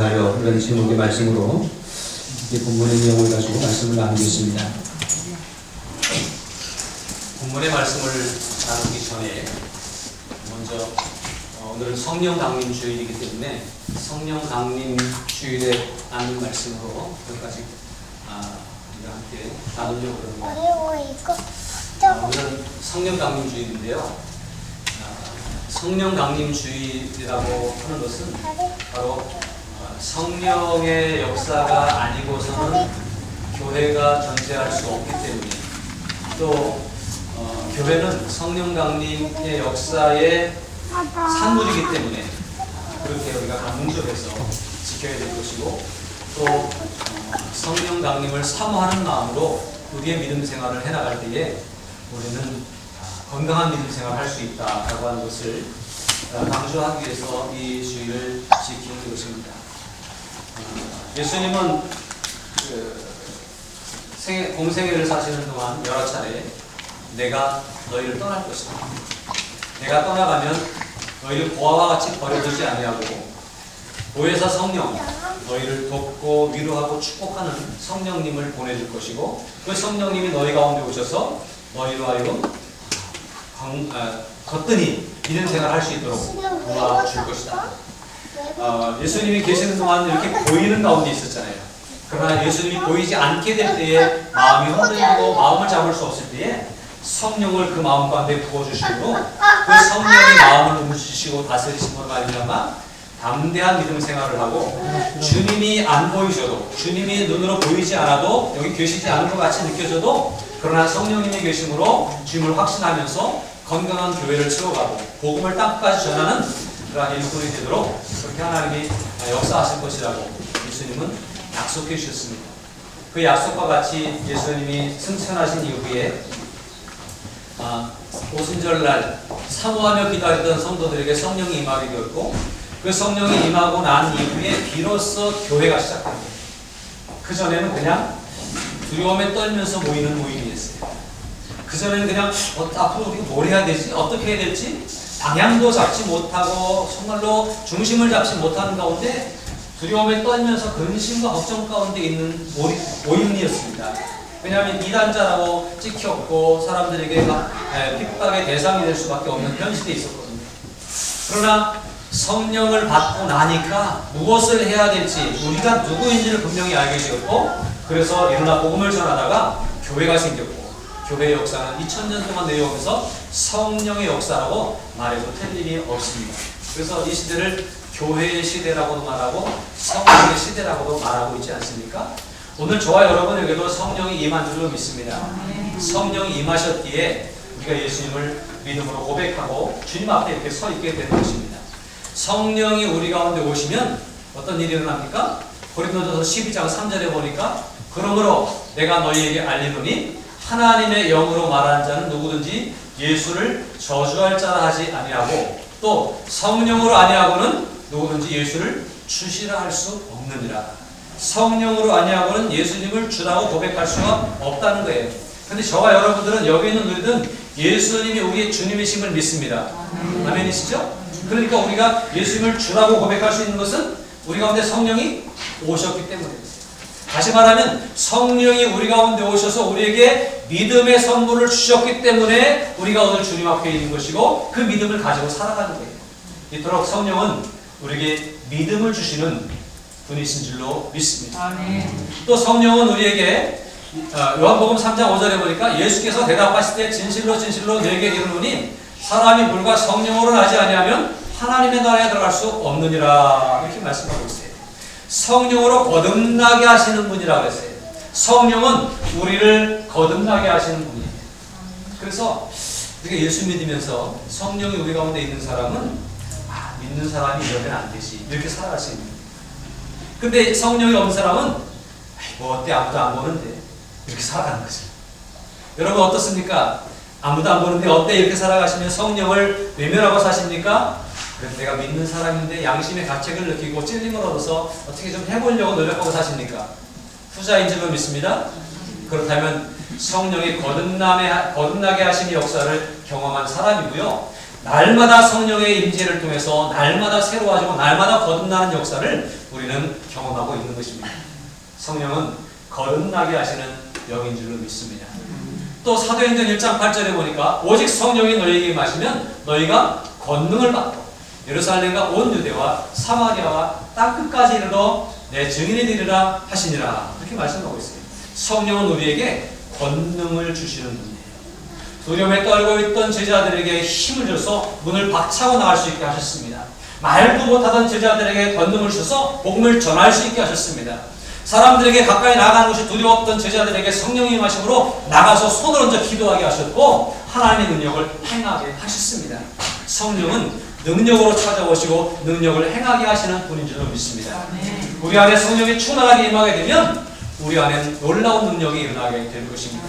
위하여 이런 제목의 말씀으로 본문의 내용을 가지고 말씀을 나누겠습니다. 본문의 말씀을 나누기 전에 먼저 오늘은 성령 강림 주일이기 때문에 성령 강림 주일에 나눈 말씀으로 여기까지 우리가 함께 나누려고 합니다. 오늘은 성령 강림 주일인데요. 성령 강림 주일이라고 하는 것은 바로 성령의 역사가 아니고서는 교회가 존재할 수 없기 때문에, 또 교회는 성령 강림의 역사의 산물이기 때문에 그렇게 우리가 강조해서 지켜야 될 것이고, 또 성령 강림을 사모하는 마음으로 우리의 믿음 생활을 해나갈 때에 우리는 건강한 믿음 생활을 할 수 있다라고 하는 것을 강조하기 위해서 이 주일을 지키는 것입니다. 예수님은 공생애를 사시는 동안 여러 차례 내가 너희를 떠날 것이다, 내가 떠나가면 너희를 보아와 같이 버려두지 아니하고 보혜사 성령, 너희를 돕고 위로하고 축복하는 성령님을 보내줄 것이고, 그 성령님이 너희 가운데 오셔서 너희로 하여금 거뜬히 믿음 생활을 할 수 있도록 도와줄 것이다. 예수님이 계시는 동안 이렇게 보이는 가운데 있었잖아요. 그러나 예수님이 보이지 않게 될 때에 마음이 흔들리고 마음을 잡을 수 없을 때에 성령을 그 마음 가운데 부어주시고, 그 성령의 마음을 움직이시고 다스리심으로 말미암아 담대한 믿음 생활을 하고, 주님이 안 보이셔도, 주님이 눈으로 보이지 않아도, 여기 계시지 않은 것 같이 느껴져도, 그러나 성령님이 계심으로 주님을 확신하면서 건강한 교회를 세워가고 복음을 땅까지 전하는 그러한 일꾼이 되도록 그렇게 하나님이 역사하실 것이라고 예수님은 약속해 주셨습니다. 그 약속과 같이 예수님이 승천하신 이후에 오순절날 사모하며 기다리던 성도들에게 성령이 임하게 되었고, 그 성령이 임하고 난 이후에 비로소 교회가 시작됩니다. 그 전에는 그냥 두려움에 떨면서 모이는 모임이었어요. 그 전에는 그냥 앞으로 우리가 뭘 해야 되지? 어떻게 해야 될지 방향도 잡지 못하고 정말로 중심을 잡지 못하는 가운데 두려움에 떨면서 근심과 걱정 가운데 있는 모임이었습니다. 왜냐하면 이단자라고 찍혔고 사람들에게 핍박의 대상이 될 수밖에 없는 현실에 있었거든요. 그러나 성령을 받고 나니까 무엇을 해야 될지, 우리가 누구인지를 분명히 알게 되었고, 그래서 일어나 복음을 전하다가 교회가 생겼고, 교회의 역사는 2000년 동안 내려오면서 성령의 역사라고 말해도 틀림이 없습니다. 그래서 이 시대를 교회의 시대라고도 말하고 성령의 시대라고도 말하고 있지 않습니까? 오늘 저와 여러분에게도 성령이 임한 줄로 믿습니다. 성령이 임하셨기에 우리가 예수님을 믿음으로 고백하고 주님 앞에 이렇게 서 있게 되는 것입니다. 성령이 우리 가운데 오시면 어떤 일이 일어납니까? 고린도전서 12장 3절에 보니까, 그러므로 내가 너희에게 알리노니 하나님의 영으로 말하는 자는 누구든지 예수를 저주할 자라 하지 아니하고, 또 성령으로 아니하고는 누구든지 예수를 주시라 할 수 없느니라. 성령으로 아니하고는 예수님을 주라고 고백할 수가 없다는 거예요. 근데 저와 여러분들은, 여기 있는 우리들은 예수님이 우리의 주님이심을 믿습니다. 아멘이시죠? 그러니까 우리가 예수님을 주라고 고백할 수 있는 것은 우리 가운데 성령이 오셨기 때문입니다. 다시 말하면 성령이 우리 가운데 오셔서 우리에게 믿음의 선물을 주셨기 때문에 우리가 오늘 주님 앞에 있는 것이고, 그 믿음을 가지고 살아가는 거예요. 이토록 성령은 우리에게 믿음을 주시는 분이신 줄로 믿습니다. 아멘. 또 성령은 우리에게 요한복음 3장 5절에 보니까 예수께서 대답하실 때 진실로 진실로 내게 이르노니 사람이 물과 성령으로 나지 아니하면 하나님의 나라에 들어갈 수 없느니라, 이렇게 말씀하고 있어요. 성령으로 거듭나게 하시는 분이라고 했어요. 성령은 우리를 거듭나게 하시는 분이에요. 그래서 우리가 예수 믿으면서 성령이 우리 가운데 있는 사람은 믿는 사람이 이러면 안 되지, 이렇게 살아갈 수 있는 거예요. 근데 성령이 없는 사람은 뭐 어때, 아무도 안 보는데, 이렇게 살아가는 거죠. 여러분 어떻습니까? 아무도 안 보는데 어때, 이렇게 살아가시면 성령을 외면하고 사십니까? 그래서 내가 믿는 사람인데 양심의 가책을 느끼고 찔림을 얻어서 어떻게 좀 해보려고 노력하고 사십니까? 후자인 줄로 믿습니다. 그렇다면 성령이 거듭나게 하시는 역사를 경험한 사람이고요, 날마다 성령의 임재를 통해서 날마다 새로워지고 날마다 거듭나는 역사를 우리는 경험하고 있는 것입니다. 성령은 거듭나게 하시는 영인 줄로 믿습니다. 또 사도행전 1장 8절에 보니까 오직 성령이 너희에게 임하시면 너희가 권능을 받고 예루살렘과 온 유대와 사마리아와 땅끝까지 이르러 내 증인이 되리라 하시니라. 이렇게 말씀하고 있습니다. 성령은 우리에게 권능을 주시는 분이에요. 두려움에 떨고 있던 제자들에게 힘을 줘서 문을 박차고 나갈 수 있게 하셨습니다. 말도 못하던 제자들에게 권능을 주셔서 복음을 전할 수 있게 하셨습니다. 사람들에게 가까이 나가는 것이 두려웠던 제자들에게 성령의 임하심으로 나가서 손을 얹어 기도하게 하셨고 하나님의 능력을 행하게 하셨습니다. 성령은 능력으로 찾아오시고 능력을 행하게 하시는 분인 줄로 믿습니다. 우리 안에 성령이 충만하게 임하게 되면 우리 안에 놀라운 능력이 일어나게 될 것입니다.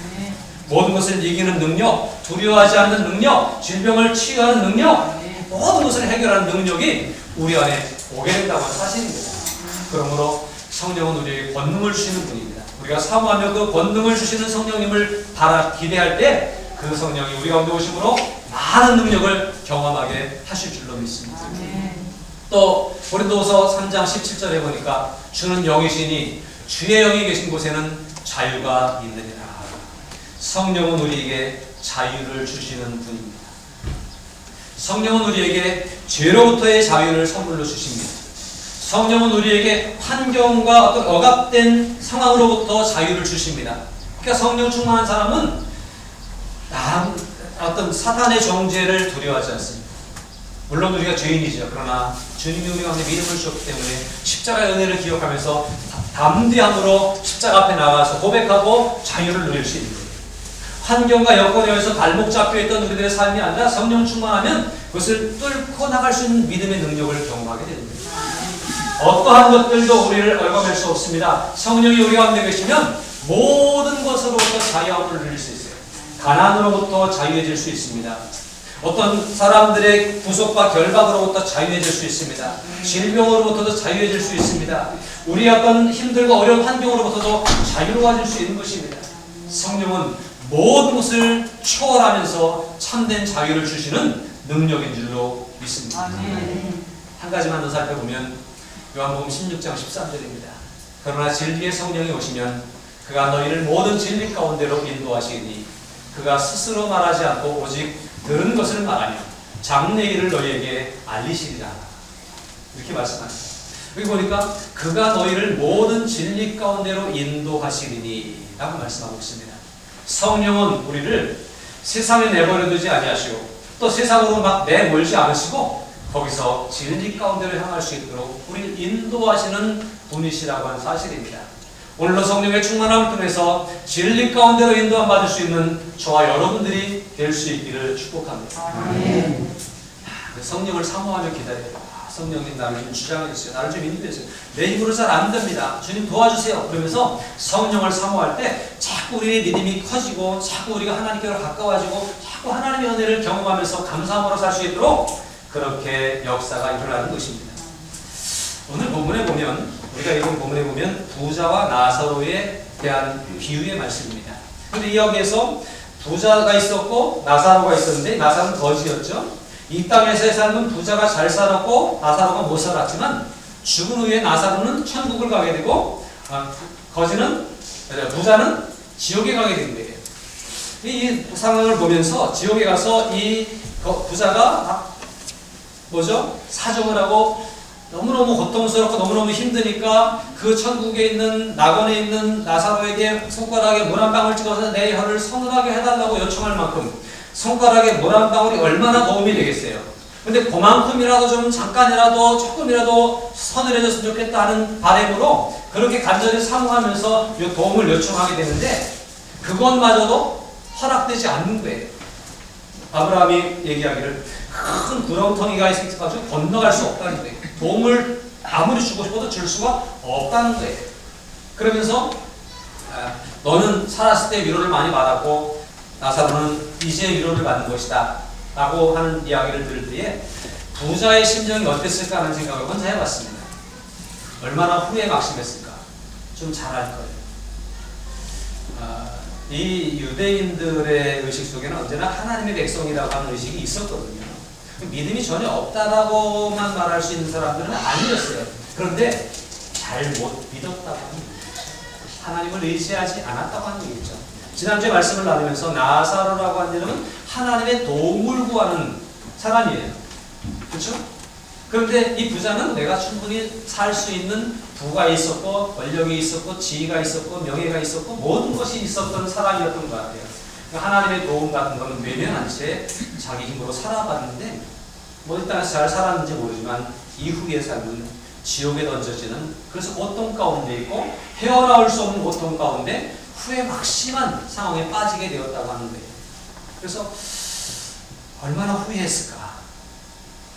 모든 것을 이기는 능력, 두려워하지 않는 능력, 질병을 치유하는 능력, 모든 것을 해결하는 능력이 우리 안에 오게 된다고 하는 사실입니다. 그러므로 성령은 우리에게 권능을 주시는 분입니다. 우리가 사모하며 그 권능을 주시는 성령님을 기대할 때 그 성령이 우리 가운데 오심으로 많은 능력을 경험하게 하실 줄로 믿습니다. 또 고린도후서 3장 17절에 보니까 주는 영이시니 주의 영이 계신 곳에는 자유가 있느니라. 성령은 우리에게 자유를 주시는 분입니다. 성령은 우리에게 죄로부터의 자유를 선물로 주십니다. 성령은 우리에게 환경과 어떤 억압된 상황으로부터 자유를 주십니다. 그러니까 성령 충만한 사람은 어떤 사탄의 정죄를 두려워하지 않습니다. 물론 우리가 죄인이죠. 그러나 주님이 우리 가운데 믿음을 주셨기 때문에 십자가의 은혜를 기억하면서 담대함으로 십자가 앞에 나가서 고백하고 자유를 누릴 수 있는 거예요. 환경과 여건에 의해서 발목 잡혀있던 우리들의 삶이 아니라 성령 충만하면 그것을 뚫고 나갈 수 있는 믿음의 능력을 경험하게 됩니다. 어떠한 것들도 우리를 얽어맬 수 없습니다. 성령이 우리 가운데 계시면 모든 것으로부터 자유함을 누릴 수 있어요. 가난으로부터 자유해질 수 있습니다. 어떤 사람들의 구속과 결박으로부터 자유해질 수 있습니다. 질병으로부터도 자유해질 수 있습니다. 우리 어떤 힘들고 어려운 환경으로부터도 자유로워질 수 있는 것입니다. 성령은 모든 것을 초월하면서 참된 자유를 주시는 능력인 줄로 믿습니다. 한 가지만 더 살펴보면 요한복음 16장 13절입니다. 그러나 진리의 성령이 오시면 그가 너희를 모든 진리 가운데로 인도하시니 그가 스스로 말하지 않고 오직 들은 것을 말하며 장래 일을 너희에게 알리시리라. 이렇게 말씀합니다. 여기 보니까 그가 너희를 모든 진리 가운데로 인도하시리니 라고 말씀하고 있습니다. 성령은 우리를 세상에 내버려 두지 아니하시고 또 세상으로 막 내몰지 않으시고 거기서 진리 가운데로 향할 수 있도록 우리를 인도하시는 분이시라고 하는 사실입니다. 오늘도 성령의 충만함을 통해서 진리 가운데로 인도함 받을 수 있는 저와 여러분들이 될 수 있기를 축복합니다. 성령을 사모하며 기다려요. 성령님 나를 좀 주장해 주세요. 나를 좀 인도해 주세요. 내 힘으로 잘 안 됩니다. 주님 도와주세요. 그러면서 성령을 사모할 때 자꾸 우리의 믿음이 커지고 자꾸 우리가 하나님께로 가까워지고 자꾸 하나님의 은혜를 경험하면서 감사함으로 살 수 있도록 그렇게 역사가 일어나는 것입니다. 오늘 본문에 보면 우리가 읽은 본문에 보면 부자와 나사로에 대한 비유의 말씀입니다. 그런데 여기에서 부자가 있었고 나사로가 있었는데 나사로는 거지였죠. 이 땅에서의 삶은 부자가 잘 살았고 나사로가 못 살았지만 죽은 후에 나사로는 천국을 가게 되고 부자는 지옥에 가게 된 거예요. 이 상황을 보면서 지옥에 가서 이 부자가 사정을 하고 너무너무 고통스럽고 너무너무 힘드니까 그 천국에 있는 낙원에 있는 나사로에게 손가락에 물 한 방울 찍어서 내 혀를 서늘하게 해달라고 요청할 만큼 손가락에 물 한 방울이 얼마나 도움이 되겠어요. 근데 그만큼이라도 좀 잠깐이라도 조금이라도 서늘해졌으면 좋겠다 하는 바람으로 그렇게 간절히 사모하면서 이 도움을 요청하게 되는데 그것마저도 허락되지 않는 거예요. 아브라함이 얘기하기를 큰 구렁텅이가 있어가지고 건너갈 수 없다는 거예요. 도움을 아무리 주고 싶어도 줄 수가 없다는 거예요. 그러면서 너는 살았을 때 위로를 많이 받았고 나사로는 이제 위로를 받는 것이다 라고 하는 이야기를 들을 때에 부자의 심정이 어땠을까 하는 생각을 혼자 해봤습니다. 얼마나 후회에 막심했을까. 좀 잘 알 거예요. 이 유대인들의 의식 속에는 언제나 하나님의 백성이라고 하는 의식이 있었거든요. 믿음이 전혀 없다라고만 말할 수 있는 사람들은 아니었어요. 그런데 잘 못 믿었다고 하는 얘기죠. 하나님을 의지하지 않았다고 하는 얘기죠. 지난주에 말씀을 나누면서 나사로라고 하는 이름은 하나님의 도움을 구하는 사람이에요. 그렇죠? 그런데 이 부자는 내가 충분히 살 수 있는 부가 있었고 권력이 있었고 지위가 있었고 명예가 있었고 모든 것이 있었던 사람이었던 것 같아요. 하나님의 도움 같은 거는 외면한 채 자기 힘으로 살아봤는데 이 땅에서 잘 살았는지 모르지만 이후의 삶은 지옥에 던져지는, 그래서 고통 가운데 있고 헤어나올 수 없는 고통 가운데 후회 막심한 상황에 빠지게 되었다고 하는 거예요. 그래서 얼마나 후회했을까.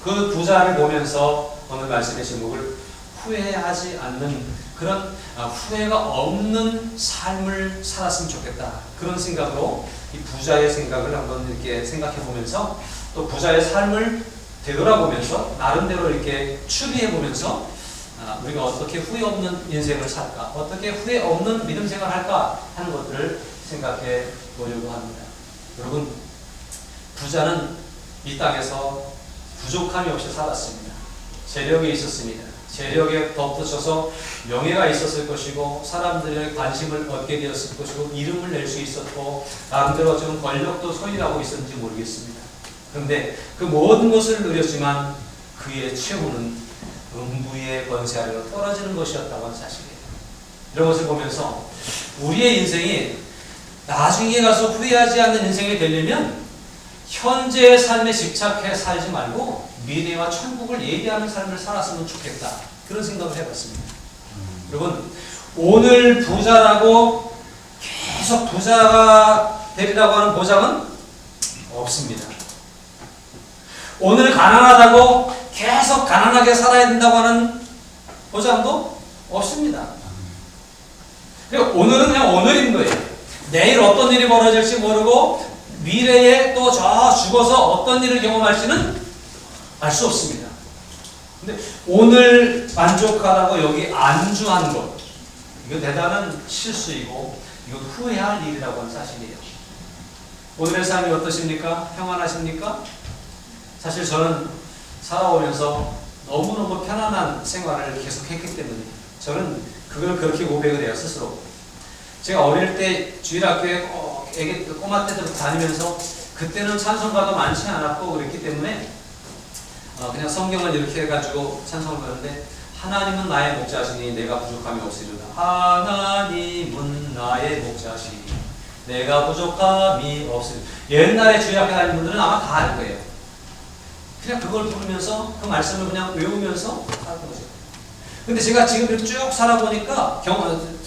그 부자를 보면서 오늘 말씀의 제목을 후회하지 않는 그런 후회가 없는 삶을 살았으면 좋겠다. 그런 생각으로 이 부자의 생각을 한번 이렇게 생각해 보면서 또 부자의 삶을 되돌아보면서 나름대로 이렇게 추리해 보면서 우리가 어떻게 후회 없는 인생을 살까, 어떻게 후회 없는 믿음 생활을 할까 하는 것들을 생각해 보려고 합니다. 여러분, 부자는 이 땅에서 부족함이 없이 살았습니다. 재력이 있었습니다. 재력에 덧붙여서 명예가 있었을 것이고 사람들의 관심을 얻게 되었을 것이고 이름을 낼 수 있었고 나름대로 좀 권력도 소유하고 있었는지 모르겠습니다. 그런데 그 모든 것을 누렸지만 그의 최후는 음부의 권세 아래로 떨어지는 것이었다고 하는 사실이에요. 이런 것을 보면서 우리의 인생이 나중에 가서 후회하지 않는 인생이 되려면 현재의 삶에 집착해 살지 말고 미래와 천국을 예비하는 삶을 살았으면 좋겠다. 그런 생각을 해봤습니다. 여러분, 오늘 부자라고 계속 부자가 되리라고 하는 보장은 없습니다. 오늘 가난하다고 계속 가난하게 살아야 된다고 하는 보장도 없습니다. 그리고 오늘은 그냥 오늘인 거예요. 내일 어떤 일이 벌어질지 모르고 미래에 또 저 죽어서 어떤 일을 경험할지는 알 수 없습니다. 근데 오늘 만족하라고 여기 안주한 것, 이거 대단한 실수이고 이거 후회할 일이라고 하는 사실이에요. 오늘의 삶이 어떠십니까? 평안하십니까? 사실 저는 살아오면서 너무너무 편안한 생활을 계속했기 때문에 저는 그걸 그렇게 고백을 해요, 스스로. 제가 어릴 때 주일학교에 꼬마 때부터 다니면서 그때는 찬송가도 많지 않았고 그랬기 때문에 그냥 성경을 이렇게 해가지고 찬송을 하는데, 하나님은 나의 목자시니 내가 부족함이 없으리로다. 하나님은 나의 목자시니 내가 부족함이 없으리로다. 옛날에 주일학교 다니는 분들은 아마 다 알 거예요. 그냥 그걸 부르면서 그 말씀을 그냥 외우면서 살았던 거죠. 근데 제가 지금 이렇게 쭉 살아보니까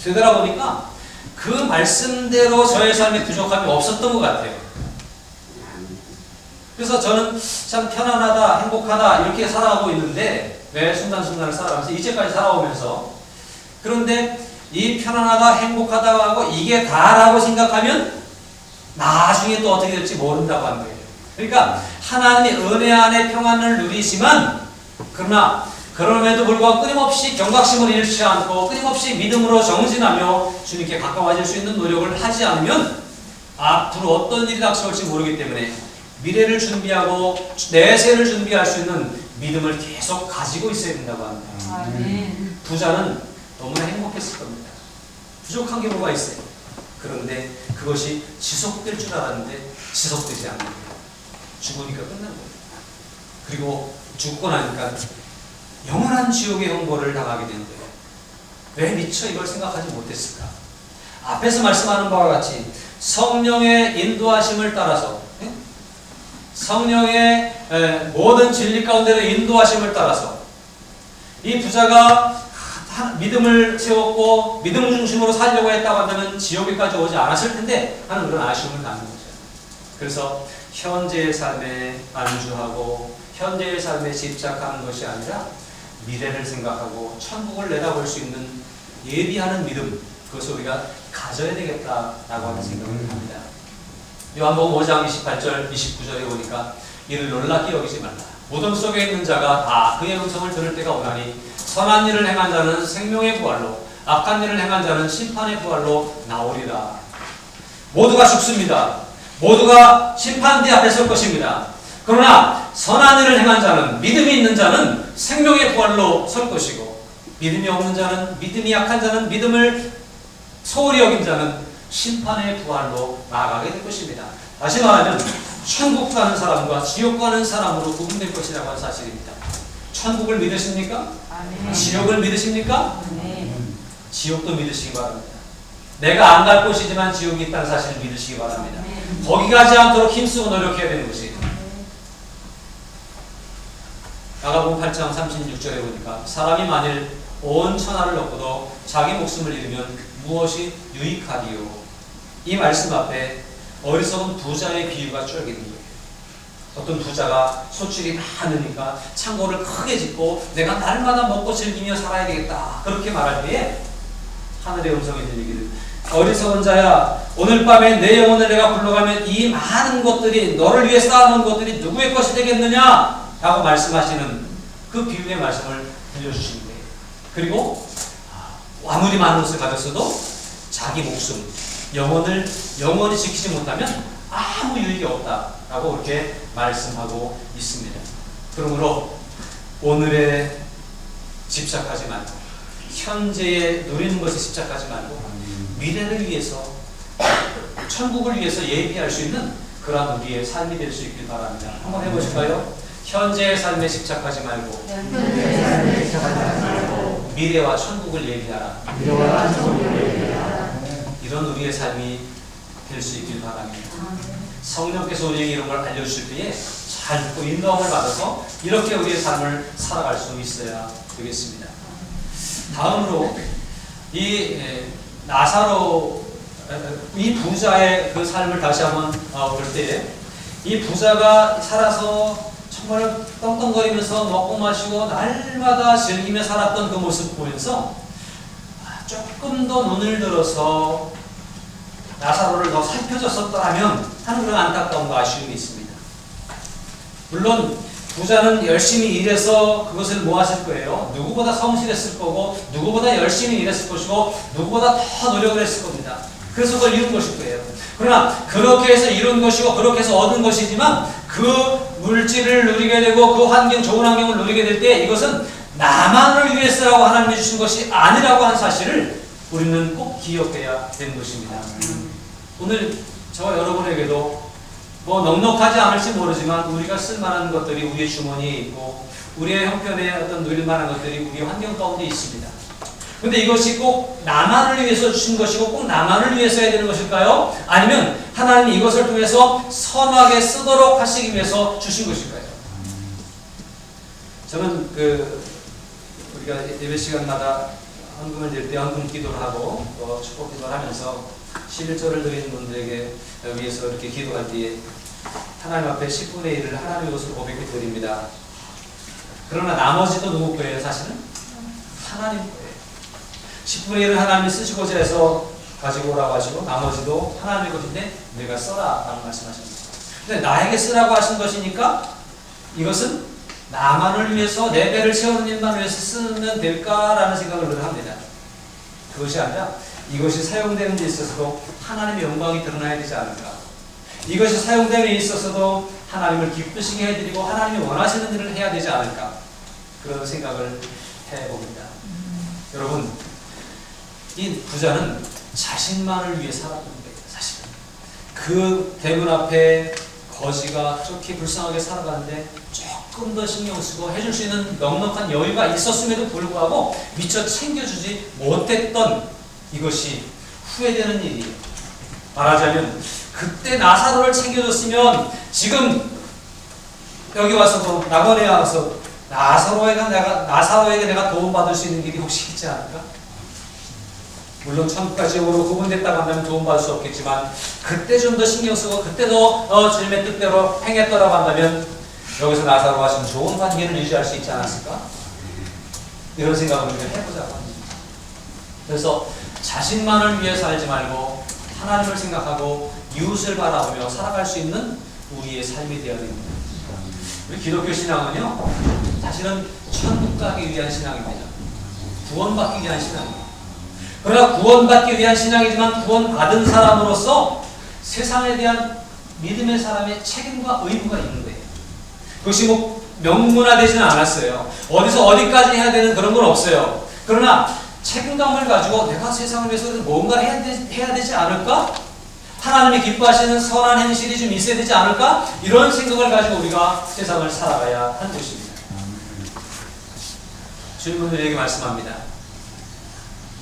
되돌아보니까 그 말씀대로 저의 삶에 부족함이 없었던 것 같아요. 그래서 저는 참 편안하다, 행복하다 이렇게 살아가고 있는데, 매 순간순간을 살아가면서 이제까지 살아오면서, 그런데 이 편안하다, 행복하다고 하고 이게 다라고 생각하면 나중에 또 어떻게 될지 모른다고 하는 거예요. 그러니까 하나님의 은혜 안에 평안을 누리지만, 그러나 그럼에도 불구하고 끊임없이 경각심을 잃지 않고 끊임없이 믿음으로 정진하며 주님께 가까워질 수 있는 노력을 하지 않으면 앞으로 어떤 일이 닥쳐올지 모르기 때문에 미래를 준비하고 내세를 준비할 수 있는 믿음을 계속 가지고 있어야 된다고 합니다. 부자는 너무나 행복했을 겁니다. 부족한 게 뭐가 있어요. 그런데 그것이 지속될 줄 알았는데 지속되지 않는 거예요. 죽으니까 끝난 거예요. 그리고 죽고 나니까 영원한 지옥의 형벌을 당하게 되는 거예요. 왜 미처 이걸 생각하지 못했을까? 앞에서 말씀하는 바와 같이 성령의 인도하심을 따라서, 성령의 모든 진리 가운데로 인도하심을 따라서 이 부자가 믿음을 세웠고 믿음 중심으로 살려고 했다고 한다면 지옥에까지 오지 않았을 텐데 하는 그런 아쉬움을 갖는 거죠. 그래서 현재의 삶에 안주하고 현재의 삶에 집착하는 것이 아니라 미래를 생각하고 천국을 내다볼 수 있는 예비하는 믿음, 그것을 우리가 가져야 되겠다라고 하는 생각을 합니다. 요한복음 5장 28절 29절에 보니까 이를 놀랍게 여기지 말라. 무덤 속에 있는 자가 다 그의 음성을 들을 때가 오나니 선한 일을 행한 자는 생명의 부활로 악한 일을 행한 자는 심판의 부활로 나오리라. 모두가 죽습니다. 모두가 심판대 앞에 설 것입니다. 그러나 선한 일을 행한 자는, 믿음이 있는 자는 생명의 부활로 설 것이고, 믿음이 없는 자는, 믿음이 약한 자는, 믿음을 소홀히 여긴 자는 심판의 부활로 나아가게 될 것입니다. 다시 말하면 천국 가는 사람과 지옥 가는 사람으로 구분될 것이라고 하는 사실입니다. 천국을 믿으십니까? 아멘. 지옥을 믿으십니까? 네. 지옥도 믿으시기 바랍니다. 내가 안 갈 곳이지만 지옥이 있다는 사실을 믿으시기 바랍니다. 거기 가지 않도록 힘쓰고 노력해야 되는 것이에요. 마가복음 8장 36절에 보니까 사람이 만일 온 천하를 얻고도 자기 목숨을 잃으면 무엇이 유익하리요? 이 말씀 앞에 어리석은 부자의 비유가 쫄게 된 거예요. 어떤 부자가 소출이 많으니까 창고를 크게 짓고 내가 날마다 먹고 즐기며 살아야 되겠다, 그렇게 말할 때에 하늘의 음성이 들리기를, 어리석은 자야, 오늘 밤에 내 영혼을 내가 불러가면 이 많은 것들이, 너를 위해 쌓아놓은 것들이 누구의 것이 되겠느냐? 라고 말씀하시는 그 비유의 말씀을 들려주시는 거예요. 그리고 아무리 많은 것을 가졌어도 자기 목숨, 영혼을 영원히 지키지 못하면 아무 유익이 없다라고 그렇게 말씀하고 있습니다. 그러므로 오늘에 집착하지 말고, 현재에 누리는 것에 집착하지 말고, 미래를 위해서, 천국을 위해서 예비할 수 있는 그러한 우리의 삶이 될 수 있길 바랍니다. 한번 해보실까요? 현재의 삶에 집착하지 말고, 미래와 천국을 예비하라. 이런 우리의 삶이 될 수 있길 바랍니다. 성령께서 우리에게 이런 걸 알려주실 때에 잘 듣고 인도함을 받아서 이렇게 우리의 삶을 살아갈 수 있어야 되겠습니다. 다음으로 이 나사로, 이 부자의 그 삶을 다시 한번 볼 때에, 이 부자가 살아서 정말 떵떵거리면서 먹고 마시고 날마다 즐기며 살았던 그 모습 보면서 조금 더 눈을 들어서 나사로를 더 살펴줬었더라면 하는 그런 안타까움과 아쉬움이 있습니다. 물론 부자는 열심히 일해서 그것을 모았을 거예요. 누구보다 성실했을 거고, 누구보다 열심히 일했을 것이고, 누구보다 더 노력을 했을 겁니다. 그래서 그걸 이룬 것일 거예요. 그러나 그렇게 해서 이룬 것이고 그렇게 해서 얻은 것이지만 그 물질을 누리게 되고 그 환경, 좋은 환경을 누리게 될 때 이것은 나만을 위해서라고 하나님이 주신 것이 아니라고 하는 사실을 우리는 꼭 기억해야 되는 것입니다. 오늘 저와 여러분에게도 뭐 넉넉하지 않을지 모르지만 우리가 쓸만한 것들이 우리의 주머니에 있고, 우리의 형편에 어떤 누릴 만한 것들이 우리의 환경 가운데 있습니다. 근데 이것이 꼭 나만을 위해서 주신 것이고 꼭 나만을 위해서 해야 되는 것일까요? 아니면 하나님이 이것을 통해서 선하게 쓰도록 하시기 위해서 주신 것일까요? 저는 우리가 예배 시간마다 헌금을 드릴 때 헌금 기도를 하고 또 축복 기도를 하면서 11조를 드리는 분들에게 위해서 이렇게 기도할 때에 하나님 앞에 10분의 1을 하나님의 것으로 고백해 드립니다. 그러나 나머지도 누구 거예요? 사실은 하나님 거예요. 10분의 1을 하나님이 쓰시고자 해서 가지고 오라고 하시고 나머지도 하나님의 것인데 내가 써라 라고 말씀하십니다. 근데 나에게 쓰라고 하신 것이니까 이것은 나만을 위해서, 내 배를 채우는 일만 위해서 쓰면 될까라는 생각을 늘 합니다. 그것이 아니라 이것이 사용되는 데 있어서도 하나님의 영광이 드러나야 되지 않을까, 이것이 사용되는 데 있어서도 하나님을 기쁘시게 해드리고 하나님이 원하시는 일을 해야 되지 않을까, 그런 생각을 해봅니다. 여러분, 이 부자는 자신만을 위해 살았던 거예요. 사실은 그 대문 앞에 거지가 그렇게 불쌍하게 살아가는데 조금 더 신경 쓰고 해줄 수 있는 넉넉한 여유가 있었음에도 불구하고 미처 챙겨주지 못했던 이것이 후회되는 일이에요. 말하자면 그때 나사로를 챙겨줬으면 지금 여기 와서도 낙원에 와서 나사로에게 내가 도움받을 수 있는 길이 혹시 있지 않을까? 물론 천국과 지옥으로 구분됐다고 한다면 도움받을 수 없겠지만 그때 좀 더 신경 쓰고 그때 더 주님의 뜻대로 행했더라고 한다면 여기서 나사로와 좀 좋은 관계를 유지할 수 있지 않았을까? 이런 생각을 우리가 해보자고 합니다. 그래서 자신만을 위해 살지 말고 하나님을 생각하고 이웃을 바라보며 살아갈 수 있는 우리의 삶이 되어야 됩니다. 우리 기독교 신앙은요, 사실은 천국 가기 위한 신앙입니다. 구원받기 위한 신앙입니다. 그러나 구원받기 위한 신앙이지만 구원받은 사람으로서 세상에 대한 믿음의 사람의 책임과 의무가 있는 거예요. 그것이 뭐 명문화되지는 않았어요. 어디서 어디까지 해야 되는 그런 건 없어요. 그러나 책임감을 가지고 내가 세상을 위해서 뭔가를 해야 되지 않을까? 하나님이 기뻐하시는 선한 행실이 좀 있어야 되지 않을까? 이런 생각을 가지고 우리가 세상을 살아가야 하는 것입니다. 주님은 우리에게 말씀합니다.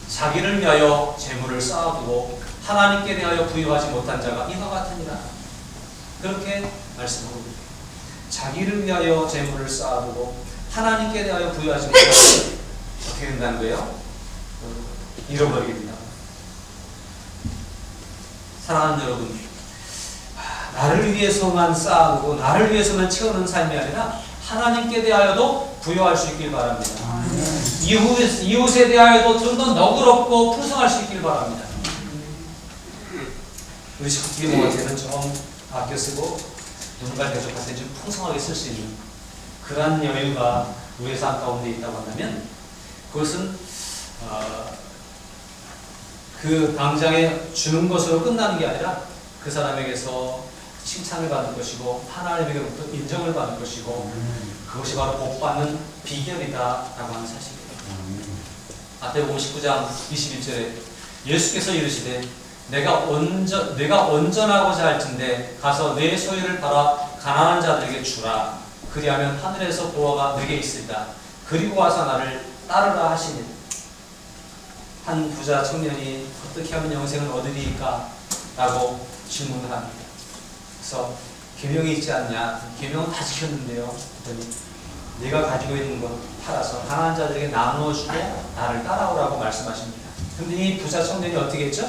자기를 위하여 재물을 쌓아두고 하나님께 대하여 부여하지 못한 자가 이와 같으니라. 그렇게 말씀하고 있습니다. 자기를 위하여 재물을 쌓아두고 하나님께 대하여 부여하지 못한 자가 어떻게 된다는 거예요? 잃어버리게 됩니다. 사랑하는 여러분, 나를 위해서만 쌓아두고 나를 위해서만 채우는 삶이 아니라 하나님께 대하여도 부여할 수 있길 바랍니다. 이웃에 대하여도 좀 더 너그럽고 풍성할 수 있길 바랍니다. 의식 기모한테는 좀 아껴 쓰고 누군가 대접할 때 좀 풍성하게 쓸 수 있는 그러한 여유가 우리의 삶 가운데 있다고 한다면 그것은 그 당장에 주는 것으로 끝나는 게 아니라 그 사람에게서 칭찬을 받을 것이고 하나님에게로부터 인정을 받을 것이고 그것이 바로 복받는 비결이다라고 하는 사실입니다. 마태복음 19장 21절에 예수께서 이르시되 내가 온전하고자 할진대 가서 내 소유를 팔아 가난한 자들에게 주라. 그리하면 하늘에서 보화가 내게 있으리라. 그리고 와서 나를 따르라 하시니 한 부자 청년이 어떻게 하면 영생을 얻으리까? 라고 질문을 합니다. 그래서 계명이 있지 않냐? 계명은 다 지켰는데요. 그랬더니 네가 가지고 있는 것 팔아서 가난한 자들에게 나누어주고 나를 따라오라고 말씀하십니다. 그런데 이 부자 청년이 어떻게 했죠?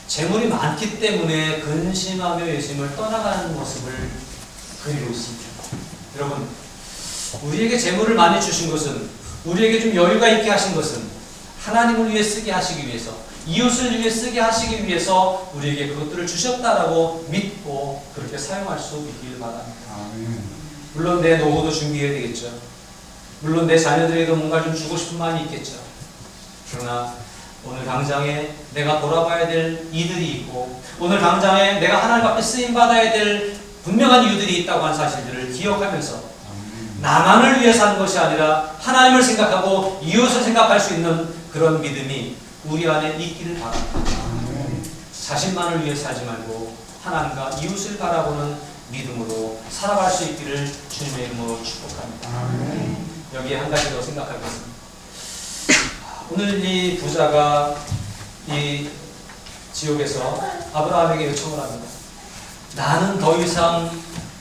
재물이 많기 때문에 근심하며 예수님을 떠나가는 모습을 그리고 있습니다. 여러분, 우리에게 재물을 많이 주신 것은, 우리에게 좀 여유가 있게 하신 것은 하나님을 위해 쓰게 하시기 위해서, 이웃을 위해 쓰게 하시기 위해서 우리에게 그것들을 주셨다라고 믿고 그렇게 사용할 수 있기를 바랍니다. 물론 내 노후도 준비해야 되겠죠. 물론 내 자녀들에게도 뭔가 좀 주고 싶은 마음이 있겠죠. 그러나 오늘 당장에 내가 돌아봐야 될 이들이 있고 오늘 당장에 내가 하나님 앞에 쓰임받아야 될 분명한 이유들이 있다고 하는 사실들을 기억하면서 나만을 위해 사는 것이 아니라 하나님을 생각하고 이웃을 생각할 수 있는 그런 믿음이 우리 안에 있기를 바랍니다. 자신만을 위해 살지 말고 하나님과 이웃을 바라보는 믿음으로 살아갈 수 있기를 주님의 이름으로 축복합니다. 여기에 한 가지 더 생각하겠습니다. 오늘 이 부자가 이 지옥에서 아브라함에게 요청을 합니다. 나는 더 이상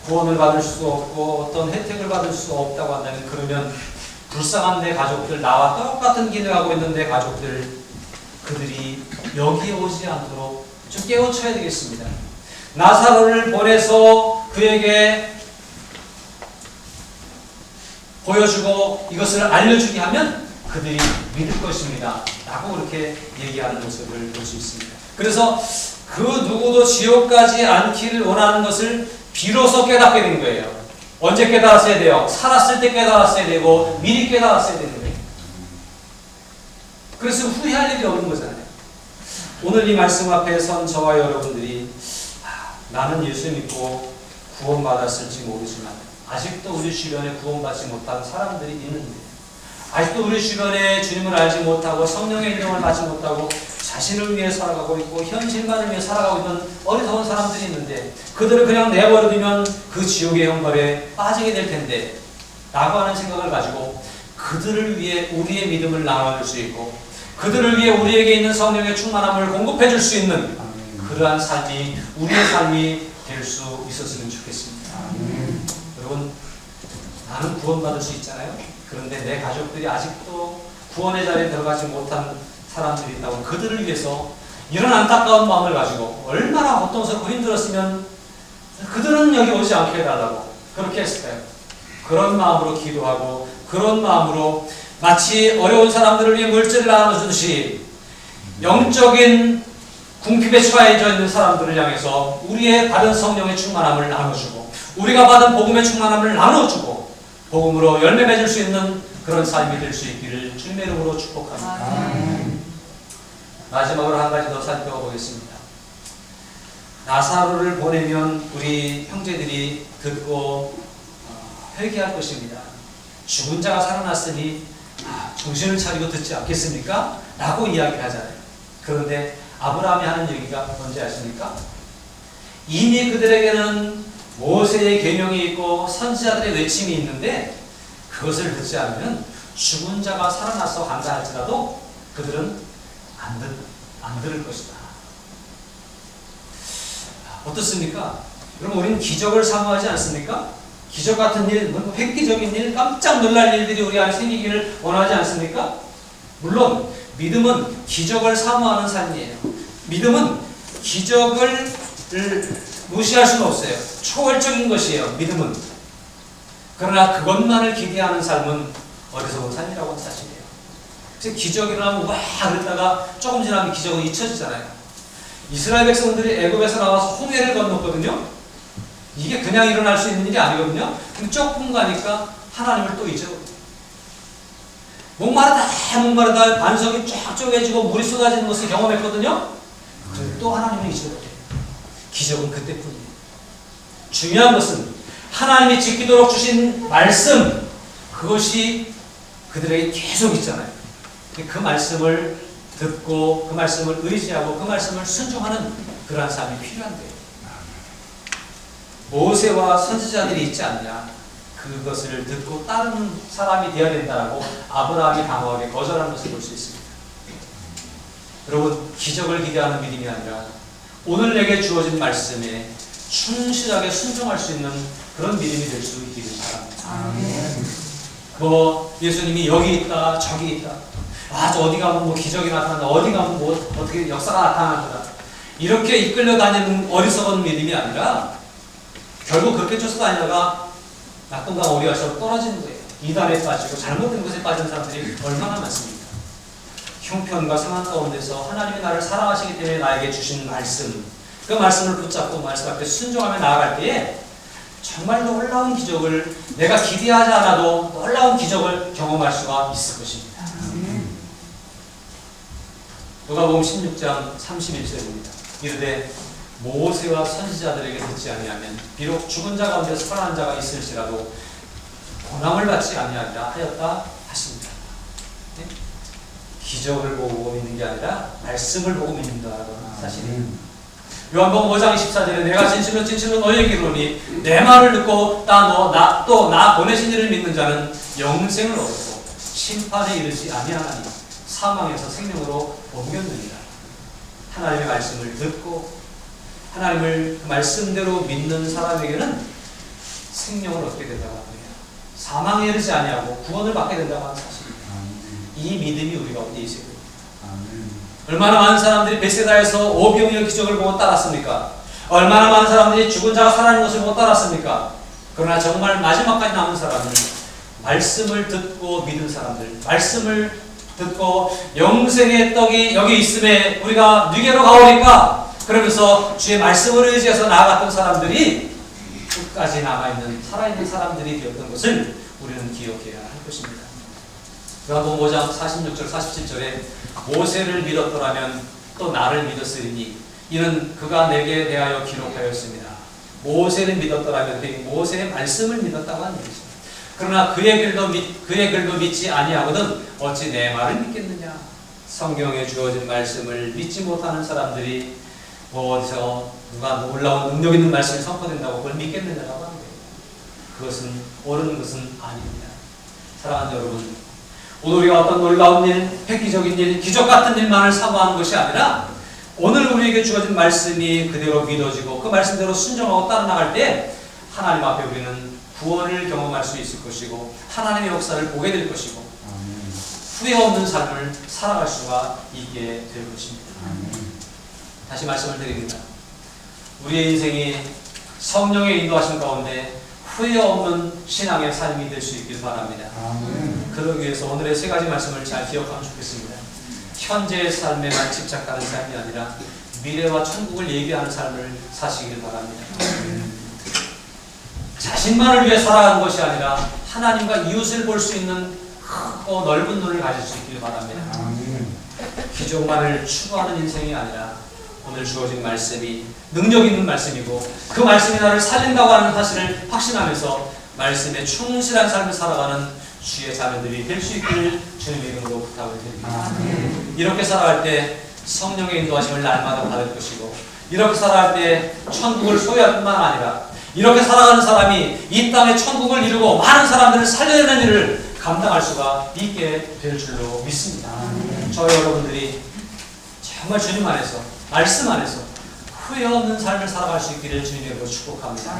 구원을 받을 수 없고 어떤 혜택을 받을 수 없다고 한다면 그러면 불쌍한 내 가족들, 나와 똑같은 길을 가고 있는 내 가족들, 그들이 여기에 오지 않도록 좀 깨우쳐야 되겠습니다. 나사로를 보내서 그에게 보여주고 이것을 알려주게 하면 그들이 믿을 것입니다. 라고 그렇게 얘기하는 모습을 볼 수 있습니다. 그래서 그 누구도 지옥 가지 않기를 원하는 것을 비로소 깨닫게 된 거예요. 언제 깨달았어야 돼요? 살았을 때 깨달았어야 되고 미리 깨달았어야 되는 거예요. 그래서 후회할 일이 없는 거잖아요. 오늘 이 말씀 앞에 선 저와 여러분들이 나는 예수 믿고 구원받았을지 모르지만 아직도 우리 주변에 구원받지 못한 사람들이 있는데 아직도 우리 주변에 주님을 알지 못하고 성령의 인정을 받지 못하고 자신을 위해 살아가고 있고 현실만을 위해 살아가고 있는 어리석은 사람들이 있는데 그들을 그냥 내버려두면 그 지옥의 형벌에 빠지게 될 텐데 라고 하는 생각을 가지고 그들을 위해 우리의 믿음을 나눠줄 수 있고 그들을 위해 우리에게 있는 성령의 충만함을 공급해 줄 수 있는 그러한 삶이 우리의 삶이 될 수 있었으면 좋겠습니다. 여러분, 나는 구원받을 수 있잖아요. 그런데 내 가족들이 아직도 구원의 자리에 들어가지 못한 사람들이 있다고 그들을 위해서 이런 안타까운 마음을 가지고 얼마나 고통스럽고 힘들었으면 그들은 여기 오지 않게 해달라고 그렇게 했을까요? 그런 마음으로 기도하고 그런 마음으로 마치 어려운 사람들을 위해 물질을 나눠주듯이 영적인 궁핍에 처해져 있는 사람들을 향해서 우리의 받은 성령의 충만함을 나눠주고 우리가 받은 복음의 충만함을 나눠주고 복음으로 열매 맺을 수 있는 그런 삶이 될 수 있기를 주님의 이름으로 축복합니다. 마지막으로 한 가지 더 살펴보겠습니다. 나사로를 보내면 우리 형제들이 듣고 회개할 것입니다. 죽은 자가 살아났으니 정신을 차리고 듣지 않겠습니까? 라고 이야기를 하잖아요. 그런데 아브라함이 하는 얘기가 뭔지 아십니까? 이미 그들에게는 모세의 계명이 있고 선지자들의 외침이 있는데 그것을 듣지 않으면 죽은 자가 살아나서 간다 할지라도 그들은 안 들을 것이다. 어떻습니까? 여러분, 우리는 기적을 사모하지 않습니까? 기적 같은 일, 획기적인 일, 깜짝 놀랄 일들이 우리 안에 생기기를 원하지 않습니까? 물론 믿음은 기적을 사모하는 삶이에요. 믿음은 기적을 무시할 수는 없어요. 초월적인 것이에요, 믿음은. 그러나 그것만을 기대하는 삶은 어리석은 삶이라고 하는 사실이에요. 그래서 기적이 일어나면 와 그랬다가 조금 지나면 기적은 잊혀지잖아요. 이스라엘 백성들이 애굽에서 나와서 홍해를 건넜거든요. 이게 그냥 일어날 수 있는 일이 아니거든요. 근데 조금 가니까 하나님을 또 잊어버려요. 목마르다 반석이 쫙 쪼개지고 물이 쏟아지는 것을 경험했거든요. 그런데 또 하나님을 잊어버려요. 기적은 그때뿐이에요. 중요한 것은 하나님이 지키도록 주신 말씀, 그것이 그들에게 계속 있잖아요. 그 말씀을 듣고 그 말씀을 의지하고 그 말씀을 순종하는 그러한 삶이 필요한데요. 모세와 선지자들이 있지 않냐, 그것을 듣고 따르는 사람이 되어야 된다라고 아브라함이 강하게 거절한 것을 볼 수 있습니다. 여러분, 기적을 기대하는 믿음이 아니라 오늘 내게 주어진 말씀에 충실하게 순종할 수 있는 그런 믿음이 될 수 있기를 바랍니다. 예수님이 여기 있다 저기 있다, 저 어디 가면 기적이 나타난다, 어디 가면 어떻게 역사가 나타난다, 이렇게 이끌려 다니는 어리석은 믿음이 아니라 결국 그렇게 쫓아다니다가 낙동강 오리아처럼 떨어지는 거예요. 이단에 빠지고 잘못된 것에 빠진 사람들이 얼마나 많습니까? 형편과 상황 가운데서 하나님이 나를 사랑하시기 때문에 나에게 주신 말씀, 그 말씀을 붙잡고 말씀 앞에 순종하며 나아갈 때에 정말 놀라운 기적을, 내가 기대하지 않아도 놀라운 기적을 경험할 수가 있을 것입니다. 누가복음 16장 31절입니다. 이르되 모세와 선지자들에게 듣지 아니하면 비록 죽은 자 가운데 살아난 자가 있을지라도 고난을 받지 아니하리라 하였다 하십니다. 네? 기적을 보고 믿는 게 아니라 말씀을 보고 믿는다라는 사실이에요. 요한복음 5장 24절에 내가 진실로 너희에게 이르노니 내 말을 듣고 또 나 보내신 이를 믿는 자는 영생을 얻고 심판에 이르지 아니하나니 사망에서 생명으로 옮겼느니라. 하나님의 말씀을 듣고 하나님을 그 말씀대로 믿는 사람에게는 생명을 얻게 된다고 합니다. 사망에 이르지 아니하고 구원을 받게 된다고 하는 사실입니다. 이 믿음이 우리 가운데 있어야 됩니다. 얼마나 많은 사람들이 벳세다에서 오병이어 기적을 보고 따랐습니까? 얼마나 많은 사람들이 죽은 자가 살아나는 것을 보고 따랐습니까? 그러나 정말 마지막까지 남은 사람은 말씀을 듣고 믿은 사람들, 말씀을 듣고 영생의 떡이 여기 있음에 우리가 누게로 가오리까? 그러면서 주의 말씀을 의지해서 나아갔던 사람들이 끝까지 남아있는 살아있는 사람들이 되었던 것을 우리는 기억해야 할 것입니다. 요한복음 5장 46절 47절에 모세를 믿었더라면 또 나를 믿었으리니 이는 그가 내게 대하여 기록하였습니다. 모세를 믿었더라면 모세의 말씀을 믿었다고 하는 것입니다. 그러나 그의 글도 믿지 아니하거든 어찌 내 말을 믿겠느냐. 성경에 주어진 말씀을 믿지 못하는 사람들이 어디서 누가 놀라운 능력 있는 말씀이 선포된다고 그걸 믿겠느냐라고 하는 거예요. 그것은 옳은 것은 아닙니다. 사랑하는 여러분, 오늘 우리가 어떤 놀라운 일, 획기적인 일, 기적 같은 일만을 사모하는 것이 아니라 오늘 우리에게 주어진 말씀이 그대로 믿어지고 그 말씀대로 순종하고 따라나갈 때 하나님 앞에 우리는 구원을 경험할 수 있을 것이고 하나님의 역사를 보게 될 것이고 후회 없는 삶을 살아갈 수가 있게 될 것입니다. 다시 말씀을 드립니다. 우리의 인생이 성령의 인도하심 가운데 후회 없는 신앙의 삶이 될 수 있길 바랍니다. 그러기 위해서 오늘의 세 가지 말씀을 잘 기억하면 좋겠습니다. 현재의 삶에만 집착하는 삶이 아니라 미래와 천국을 예비하는 삶을 사시길 바랍니다. 자신만을 위해 살아가는 것이 아니라 하나님과 이웃을 볼 수 있는 크고 넓은 눈을 가질 수 있길 바랍니다. 기적만을 추구하는 인생이 아니라 오늘 주어진 말씀이 능력 있는 말씀이고 그 말씀이 나를 살린다고 하는 사실을 확신하면서 말씀에 충실한 삶을 살아가는 주의 자녀들이 될 수 있기를 주님의 이름으로 부탁을 드립니다. 이렇게 살아갈 때 성령의 인도하심을 날마다 받을 것이고, 이렇게 살아갈 때 천국을 소유할 뿐만 아니라 이렇게 살아가는 사람이 이 땅에 천국을 이루고 많은 사람들을 살려내는 일을 감당할 수가 있게 될 줄로 믿습니다. 저희 여러분들이 정말 주님 안에서, 말씀 안에서 후회 없는 삶을 살아갈 수 있기를 주님으로 축복합니다.